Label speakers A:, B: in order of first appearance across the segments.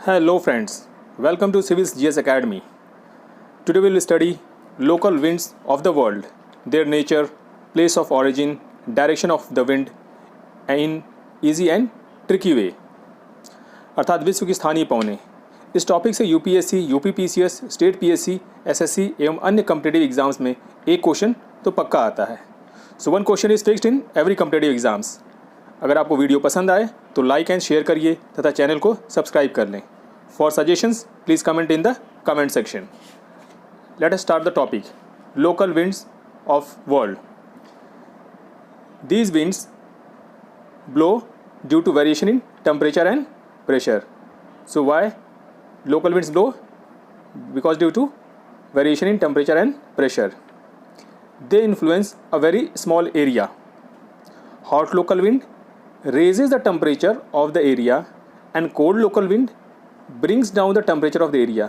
A: Hello friends, welcome to Civil's GS Academy. Today we will study local winds of the world, their nature, place of origin, direction of the wind in easy and tricky way. अर्थात विश्व की स्थानीय पवनें. इस topic से UPSC, UPPCS, state PSC, SSC एवं अन्य competitive exams में एक क्वेश्चन तो पक्का आता है. So one question is fixed in every competitive exams. अगर आपको वीडियो पसंद आए तो लाइक एंड शेयर करिए तथा चैनल को सब्सक्राइब कर लें. For suggestions please comment in the comment section. Let us start the topic. Local winds of world. These winds blow due to variation in temperature and pressure. So why local winds blow? Because due to variation in temperature and pressure. They influence a very small area. Hot local wind raises the temperature of the area and cold local wind brings down the temperature of the area.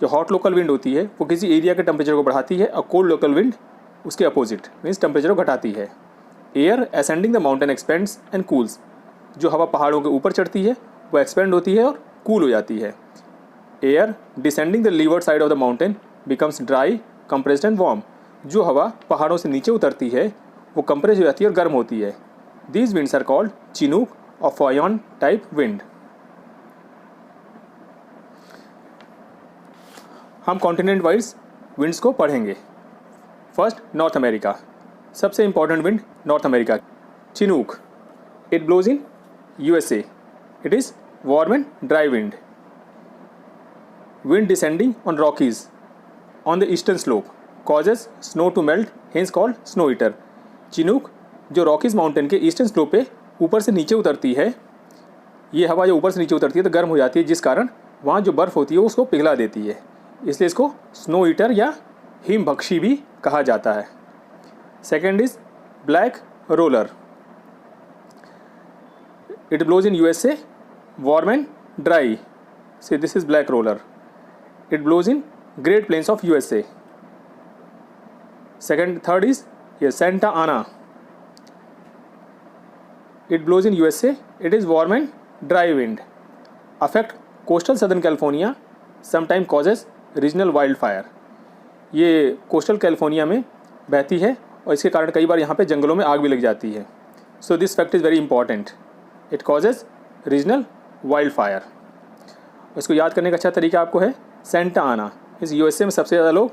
A: जो hot local wind होती है वो किसी area के temperature को बढ़ाती है और कोल्ड लोकल विंड उसके अपोजिट मीन्स टेम्परेचर को घटाती है. Air ascending the mountain expends and cools. जो हवा पहाड़ों के ऊपर चढ़ती है वो एक्सपेंड होती है और कूल हो जाती है. Air descending the levered side of the mountain becomes dry, compressed and warm. जो हवा पहाड़ों से नीचे उतरती है वो कंप्रेस हो जाती है और गर्म होती है. These winds are called chinook और फॉयन टाइप विंड. हम कॉन्टिनेंट वाइज विंड्स को पढ़ेंगे. First North America. सबसे important wind North America. Chinook. It blows in USA. It is warm and dry wind. Wind descending on Rockies on the eastern slope causes snow to melt, hence called snow eater. Chinook जो Rockies mountain के eastern slope पे ऊपर से नीचे उतरती है, ये हवा जो ऊपर से नीचे उतरती है तो गर्म हो जाती है, जिस कारण वहाँ जो बर्फ़ होती है उसको पिघला देती है. इसलिए इसको स्नो ईटर या हिमभक्षी भी कहा जाता है. Second is black roller. It blows in USA, warm and dry. See this is black roller. It blows in great plains of USA. Third is ये Santa Ana. It blows in USA. It is warm and dry wind. Affect coastal southern California, sometime causes regional wild fire. ये coastal California में बहती है और इसके कारण कई बार यहाँ पे जंगलों में आग भी लग जाती है. So this fact is very important. It causes regional wild fire. इसको याद करने का अच्छा तरीका आपको है सेंटा आना. इस यूएसए में सबसे ज़्यादा लोग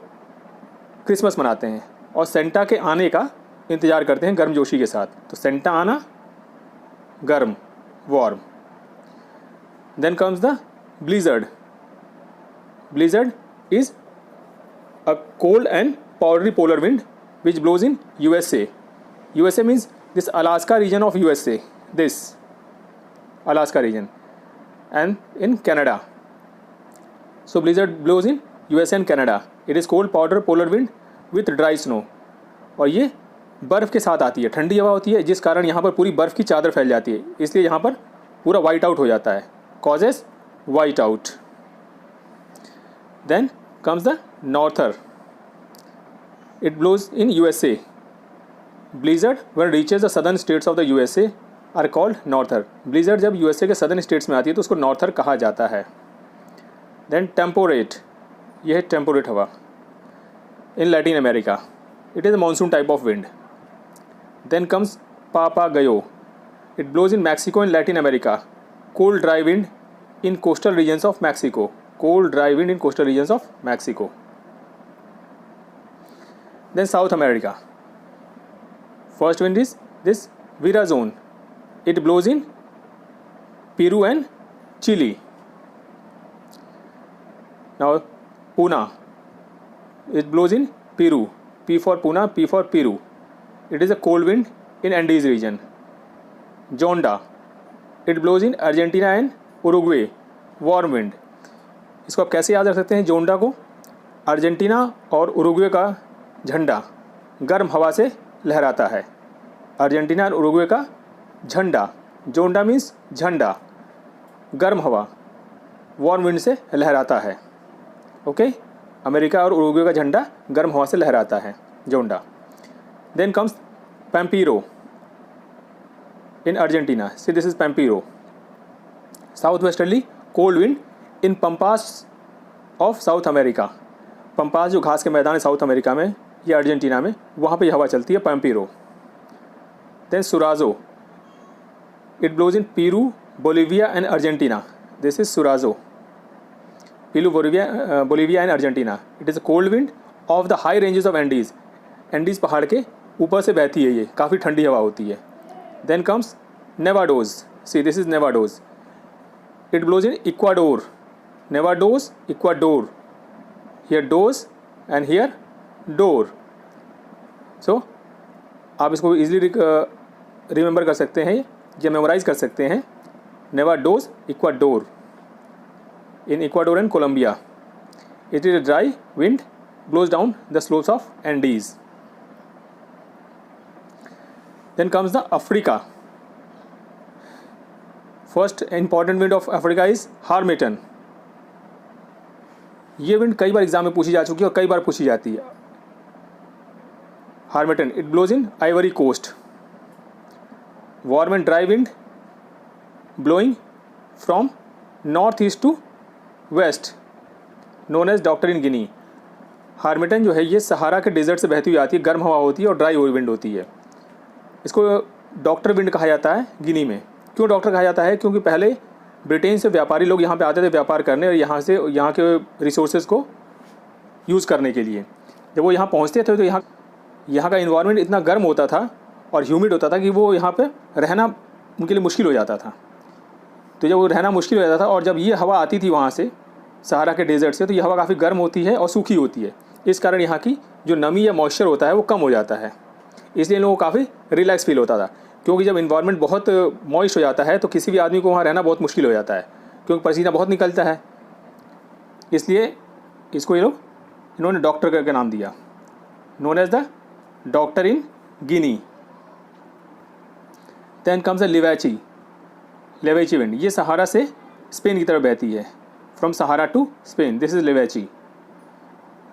A: क्रिसमस मनाते हैं और सेंटा के आने का इंतज़ार करते हैं गर्मजोशी के साथ. तो सेंटा आना गर्म, warm. Then comes the blizzard. Blizzard is a cold and powdery polar wind which blows in USA. USA means this Alaska region of USA. This Alaska region and in Canada. So blizzard blows in USA and Canada. It is cold powder polar wind with dry snow. और ये बर्फ़ के साथ आती है, ठंडी हवा होती है, जिस कारण यहाँ पर पूरी बर्फ़ की चादर फैल जाती है. इसलिए यहाँ पर पूरा वाइट आउट हो जाता है. Causes white out. Then comes the norther. It blows in USA. Blizzard when reaches the southern states of the USA are called norther. Blizzard जब USA के southern states में आती है तो उसको norther कहा जाता है. Then temperate. यह है temperate हवा. In Latin America, it is a monsoon type of wind. Then comes papagayo. It blows in Mexico and Latin America. Cold dry wind in coastal regions of Mexico. Cold dry wind in coastal regions of Mexico. Then South America. First wind is this Virazon. It blows in Peru and Chile. Now Puna. It blows in Peru. P for Puna, P for Peru. It is a cold wind in Andes region. Jonda. It blows in Argentina and Uruguay. Warm wind. इसको आप कैसे याद रख सकते हैं जोंडा को? Argentina और Uruguay का झंडा गर्म हवा से लहराता है. अर्जेंटीना और उरुग्वे का झंडा, जोंडा मीन्स झंडा, गर्म हवा, वार्म विंड से लहराता है. ओके. अमेरिका और उरुग्वे का झंडा गर्म हवा से लहराता है, zonda. Then comes pampero in Argentina. See this is pampero. South westerly cold wind in pampas of South America. Pampas जो घास के मैदान है साउथ अमेरिका में या अर्जेंटीना में, वहाँ पे हवा चलती है, pampero. Then surazo, it blows in Peru, Bolivia and Argentina. This is surazo, Peru, Bolivia and Argentina. It is a cold wind of the high ranges of Andes. Andes पहाड़ के ऊपर से बहती है ये, काफ़ी ठंडी हवा होती है। Then comes nevados, see this is nevados, it blows in Ecuador. Nevados, Ecuador, here does and here door. So आप इसको इजीली रिमेंबर कर सकते हैं या मेमोराइज कर सकते हैं। Nevados, Ecuador, in Ecuador and Colombia. It is a dry wind blows down the slopes of Andes. Then comes the Africa. First important wind of Africa is Harmattan. ये wind कई बार exam में पूछी जा चुकी है और कई बार पूछी जाती है। Harmattan, it blows in Ivory Coast. Warm and dry wind blowing from northeast to west, known as Doctor in Guinea. हार्मेटन जो है ये सहारा के डेजर्ट से बहती हुई आती है, गर्म हवा होती है और ड्राई विंड होती है। इसको डॉक्टर विंड कहा जाता है गिनी में। क्यों डॉक्टर कहा जाता है? क्योंकि पहले ब्रिटेन से व्यापारी लोग यहाँ पे आते थे व्यापार करने और यहाँ के रिसोर्सेज को यूज़ करने के लिए। जब वो यहाँ पहुँचते थे तो यहाँ का इन्वायरमेंट इतना गर्म होता था और ह्यूमिड होता था कि वो यहाँ पर रहना उनके लिए मुश्किल हो जाता था। तो जब वो रहना मुश्किल हो जाता था और जब ये हवा आती थी वहाँ से सहारा के डेजर्ट से, तो ये हवा काफ़ी गर्म होती है और सूखी होती है। इस कारण यहाँ की जो नमी या मॉइस्चर होता है वो कम हो जाता है, इसलिए लोगों को काफ़ी रिलैक्स फील होता था। क्योंकि जब इन्वायरमेंट बहुत मॉइस्ट हो जाता है तो किसी भी आदमी को वहाँ रहना बहुत मुश्किल हो जाता है, क्योंकि पसीना बहुत निकलता है। इसलिए इसको इन्होंने डॉक्टर करके नाम दिया, known as the doctor in Guinea. Then comes the leveche, leveche wind. ये सहारा से स्पेन की तरफ बहती है, from Sahara to Spain. This is leveche.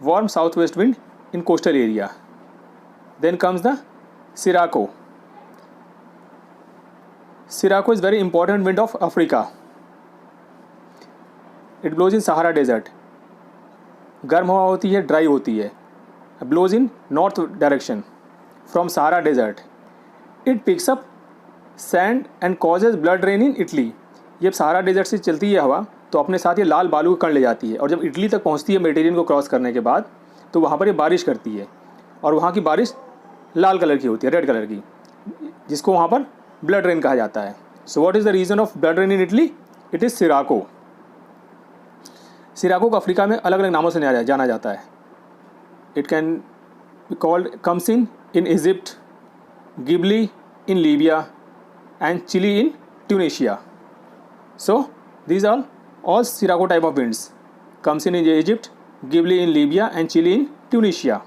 A: Warm southwest wind in coastal area. Then comes the Sirocco. Sirocco is very important wind of Africa. It blows in Sahara Desert. गर्म हवा होती है, dry होती है। Blows in north direction from Sahara Desert. It picks up sand and causes blood rain in Italy. जब Sahara desert से चलती है हवा तो अपने साथ ये लाल बालू कण ले जाती है और जब इटली तक पहुंचती है मेडिटेरियन को क्रॉस करने के बाद, तो वहाँ पर ये बारिश करती है और वहाँ की बारिश लाल कलर की होती है, रेड कलर की, जिसको वहाँ पर ब्लड रेन कहा जाता है। So what is the reason of blood rain in Italy? It is sirocco. Sirocco को अफ्रीका में अलग अलग नामों से जाना जाता है। It can be called khamsin in Egypt, ghibli in Libya and chili in Tunisia. So these are all Sirocco type of winds. Comes in Egypt, Ghibli in Libya and Chile in Tunisia.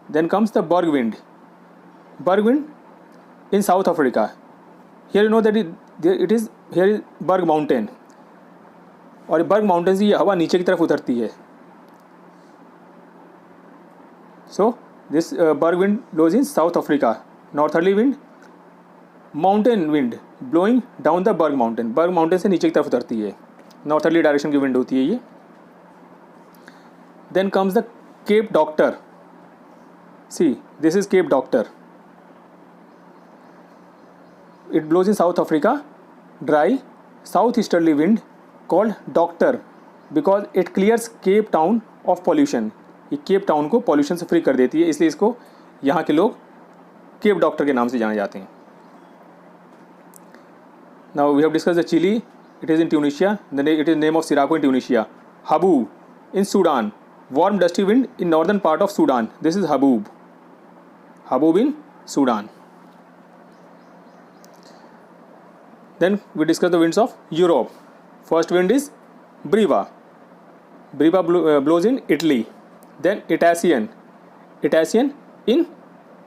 A: Then comes the Berg wind. Berg wind in South Africa. Here you know that it is here is Berg mountain. और बर्ग mountain से ये हवा नीचे की तरफ उतरती है। So this Berg wind blows in South Africa. Northerly wind, mountain wind blowing down the berg mountain. Berg mountain से नीचे की तरफ उतरती है, नॉर्थर्ली डायरेक्शन की विंड होती है ये। Then comes the cape doctor. See this is cape doctor. It blows in South Africa, dry south easterly wind called doctor because it clears Cape Town of pollution. ये केप टाउन को pollution से free कर देती है, इसलिए इसको यहाँ के लोग केप डॉक्टर के नाम से जाने जाते हैं। Now we have discussed the Chile. It is in Tunisia. It is name of Sirocco in Tunisia. Habub in Sudan. Warm dusty wind in northern part of Sudan. This is Habub. Habub in Sudan. Then we discuss the winds of Europe. First wind is Briva. Briva blows in Italy. Then Itacian. Itacian in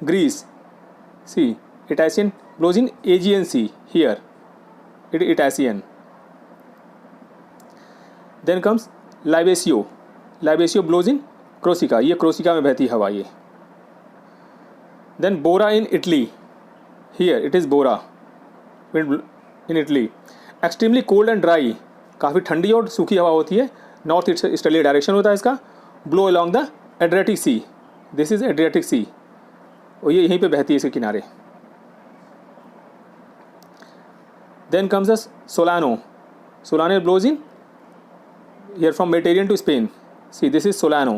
A: Greece. See, Itacian blows in Aegean Sea here. Itacian. Then comes Libesio. Libesio blows in Corsica. ये क्रोसिका में बहती हवा ये। Then Bora in Italy. Here it is Bora. Wind in Italy. Extremely cold and dry, काफ़ी ठंडी और सूखी हवा होती है, नॉर्थ ईस्टर्ली डायरेक्शन होता है इसका। Blow along the Adriatic sea, this is Adriatic sea, और ये यहीं पे बहती है इसके किनारे। Then comes the solano, solano blows in here from Mediterranean to Spain. See, this is Solano.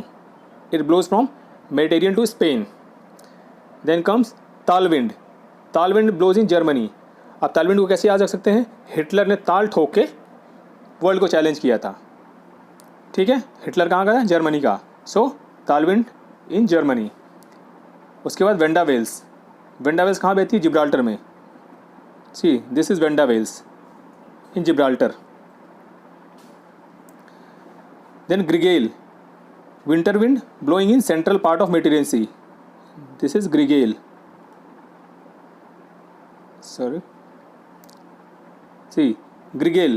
A: It blows from Mediterranean to Spain. Then comes तालविंड, तालविंड blows in Germany. अब तालविंड को कैसे याद रख सकते हैं? हिटलर ने ताल ठोक के वर्ल्ड को चैलेंज किया था, ठीक है। हिटलर कहाँ का था? जर्मनी का। सो तालविंड इन जर्मनी। उसके बाद वेंडा वेल्स, वेंडा वेल्स कहाँ बहती है? जिब्राल्टर में। See, this is vendavales in Gibraltar. Then Grigale, winter wind blowing in central part of Mediterranean Sea. This is Grigale. Sorry. See, Grigale,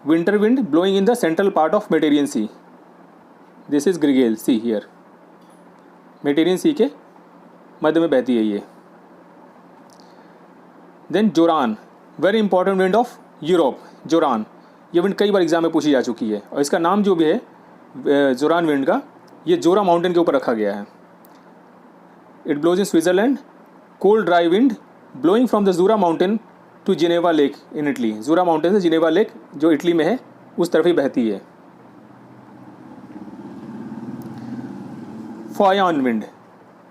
A: winter wind blowing in the central part of Mediterranean Sea. This is Grigale. See here. Mediterranean Sea के मध्य में बहती है ये। Then Joran, very important wind of Europe. Joran, ये wind कई बार exam में पूछी जा चुकी है, और इसका नाम जो भी है जोरान विंड का, ये जोरा माउंटेन के ऊपर रखा गया है। It blows in Switzerland, cold dry wind blowing from the Jura mountain to Geneva lake in Italy. Jura mountain से जिनेवा लेक जो इटली में है उस तरफ ही बहती है। Foehn wind,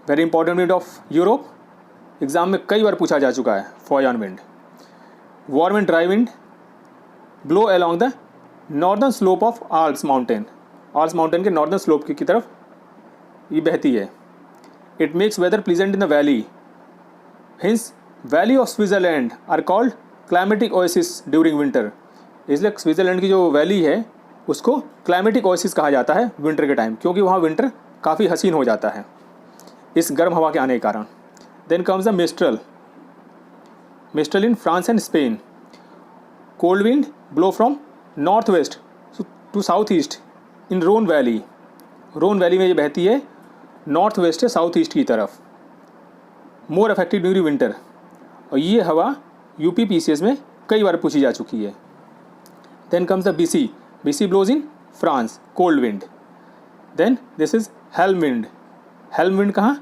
A: very important wind of Europe, exam में कई बार पूछा जा चुका है। Foehn wind, warm and dry wind blow along the northern slope of Alps mountain, Alps mountain के नॉर्दर्न स्लोप की तरफ ये बहती है। It makes weather pleasant in the valley, hence valley of Switzerland are called climatic oasis during winter. इसलिए Switzerland की जो valley है उसको क्लाइमेटिक ओएसिस कहा जाता है विंटर के टाइम, क्योंकि वहाँ विंटर काफ़ी हसीन हो जाता है इस गर्म हवा के आने के कारण। Then comes the mistral, mistral in France and Spain. Cold wind blow from north west to south east in Rhone valley, Rhone valley में ये बहती है नॉर्थ वेस्ट से साउथ ईस्ट की तरफ। मोर अफेक्टेड ड्यूरिंग विंटर, और ये हवा यूपी पीसीएस में कई बार पूछी जा चुकी है। Then comes the bise, bise blows in France, cold wind. Then this is helm wind, helm wind कहाँ?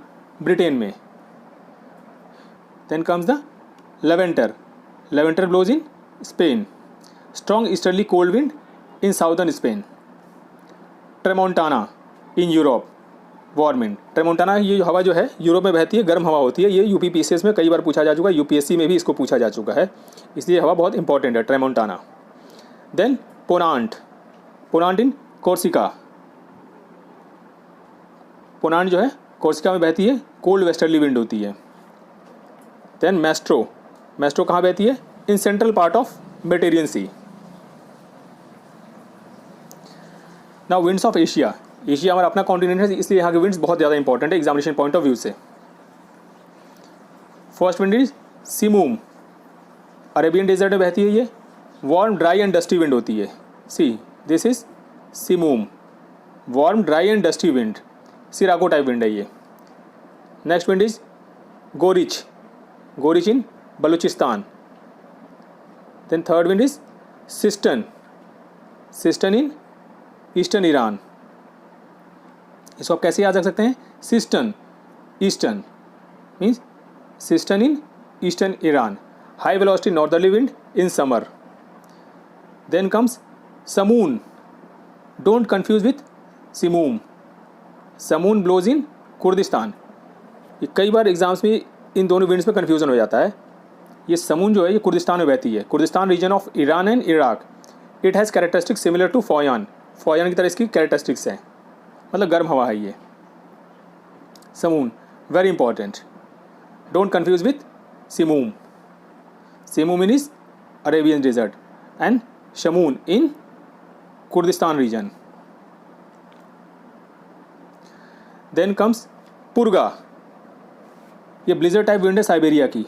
A: ब्रिटेन में। Then comes the levanter, levanter blows in Spain, strong easterly cold wind in southern Spain. Tramontana in Europe, warm wind. Tramontana ये हवा जो है Europe में बहती है, गर्म हवा होती है। ये यूपी पीसीएस में कई बार पूछा जा चुका है, यूपीएससी में भी इसको पूछा जा चुका है, इसलिए हवा बहुत इंपॉर्टेंट है, ट्रेमोंटाना। देन पोनांट, पोनांट इन कोर्सिका, पोनांट जो है कोर्सिका में बहती है, कोल्ड वेस्टर्ली विंड होती है। देन मैस्ट्रो, मैस्ट्रो कहाँ बहती है? In central part of Mediterranean sea. Now winds of Asia, Asia हमारा अपना कॉन्टिनेंट है, इसलिए यहाँ के विंड्स बहुत ज़्यादा इंपॉर्टेंट है एग्जामिनेशन पॉइंट ऑफ व्यू से। First wind is simoom, Arabian desert में बहती है ये, warm dry and dusty wind होती है। See, this is simoom, warm dry and dusty wind, sirocco type wind है ये। Next wind is gorich, gorich in Balochistan. Then third wind is seistan, seistan in eastern Iran. इसको आप कैसे याद रख सकते हैं? Seistan, eastern means seistan in eastern Iran, high velocity northerly wind in summer. Then comes samoon, don't confuse with simoom, samoon blows in Kurdistan. ये कई बार exams में इन दोनों विंड्स में कन्फ्यूजन हो जाता है। ये समून जो है ये कुर्दिस्तान में बहती है, Kurdistan region of Iran and Iraq. It has characteristics similar to foehn, foehn की तरह इसकी कैरेक्टरिस्टिक्स है, मतलब गर्म हवा है ये। Samoon very important, don't confuse with simoom. Simoom in is Arabian desert and shamoon in Kurdistan region. Then comes purga, ये ब्लिजर टाइप विंड है साइबेरिया की।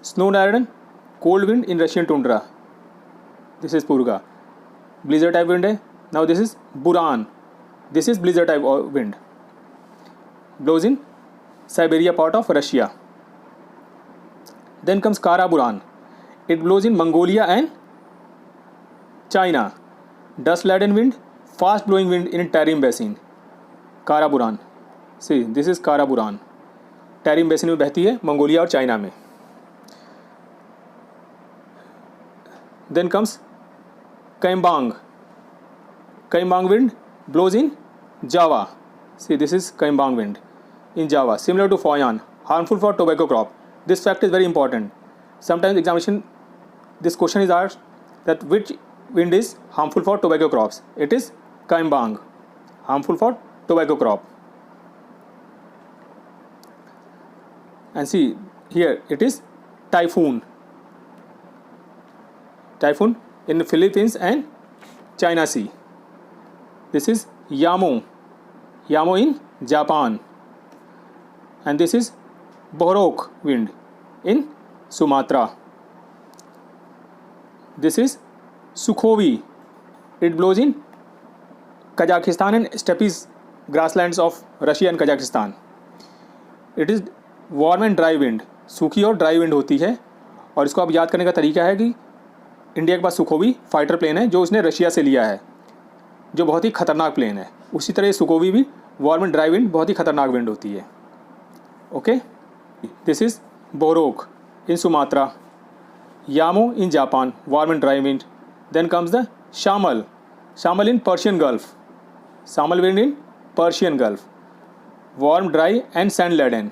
A: Snow driven, cold wind in Russian tundra, this is purga, blizzard type wind है। Now this is buran, this is blizzard type wind, blows in Siberia part of Russia. Then comes kara buran, it blows in Mongolia and China. Dust laden wind, fast blowing wind in Tarim basin, Karaburan. See, this is Karaburan. Tarim basin में बहती है Mongolia और China में. Then comes Kaimbang. Kaimbang wind blows in Java. See, this is Kaimbang wind in Java, similar to Foyan, harmful for tobacco crop. This fact is very important. Sometimes examination, this question is asked that which wind is harmful for tobacco crops. It is Kaimbang, harmful for tobacco crop. And see here, it is typhoon. Typhoon in the Philippines and China Sea. This is Yamo. Yamo in Japan. And this is Borok wind in Sumatra. This is Sukhovi. It blows in Kazakhstan and steppe grasslands of Russia and Kazakhstan. It is warm and dry wind. सूखी और dry wind होती है. और इसको आप याद करने का तरीका है कि इंडिया के पास सुखोवी फाइटर प्लेन है जो उसने रशिया से लिया है, जो बहुत ही ख़तरनाक प्लेन है. उसी तरह सुखोवी भी वार्म एंड ड्राई विंड, बहुत ही ख़तरनाक विंड होती है. Okay, this is bohorok in Sumatra, yamo in Japan, warm and dry wind. Then comes the shamal. Shamal in Persian gulf. Shamal wind in Persian gulf, warm dry and sand laden.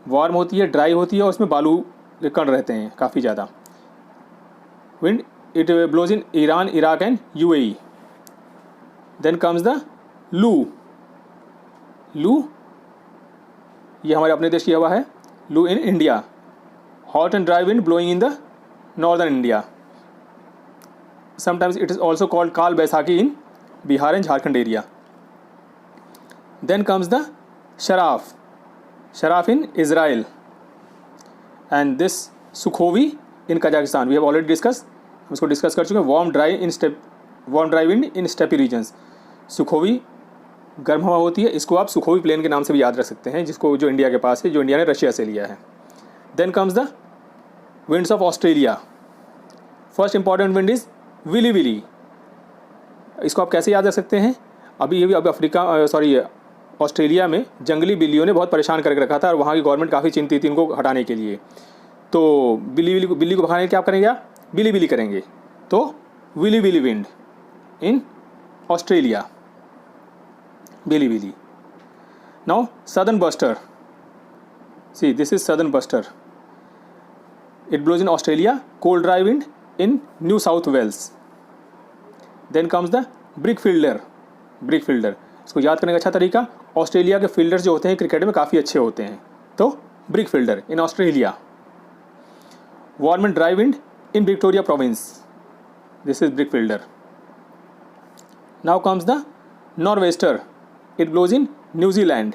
A: Warm होती है, dry होती है और उसमें बालू के कण रहते हैं काफ़ी ज़्यादा. Wind it blows in Iran, Iraq and UAE. Then comes the loo. लू ये हमारे अपने देश की हवा है. Loo in India, hot and dry wind blowing in the northern India. Sometimes it is also called Kal Baisakhi in Bihar and Jharkhand area. Then comes the sharav. Sharav in Israel. And this Sukhovi in Kazakhstan. We have already discussed. हम इसको discuss कर चुके हैं. Warm dry wind in steppe regions. Sukhovey गर्म हवा होती है. इसको आप सुखोवी प्लेन के नाम से भी याद रख सकते हैं, जिसको जो इंडिया के पास है, जो इंडिया ने रशिया से लिया है. Then comes the winds of Australia. First important wind is willy willy. इसको आप कैसे याद रख सकते हैं? अभी ऑस्ट्रेलिया में जंगली बिल्लियों ने बहुत परेशान करके रखा था और वहाँ की गवर्नमेंट काफ़ी चिंतित थी इनको हटाने के लिए. तो बिल्ली को भगाने के क्या करेंगे आप? बिली बिली करेंगे. तो willy willy wind in Australia, billy billy. Now southern buster. See, this is southern buster. It blows in Australia, cold dry wind in New South Wales. Then comes the brickfielder. Brickfielder, इसको याद करने का अच्छा तरीका, Australia के fielders जो होते हैं क्रिकेट में काफ़ी अच्छे होते हैं. तो brickfielder in Australia. Warm and dry wind in Victoria province. This is brickfielder. Now comes the nor'wester. It blows in New Zealand.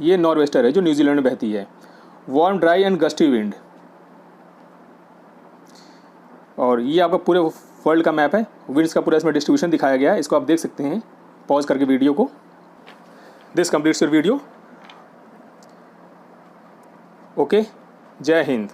A: ये नॉर्वेस्टर है जो न्यूजीलैंड में बहती है. Warm dry and gusty wind. और ये आपका पूरे वर्ल्ड का मैप है. विंड्स का पूरा इसमें डिस्ट्रीब्यूशन दिखाया गया है. इसको आप देख सकते हैं पॉज करके वीडियो को. This completes your video. Okay, जय हिंद.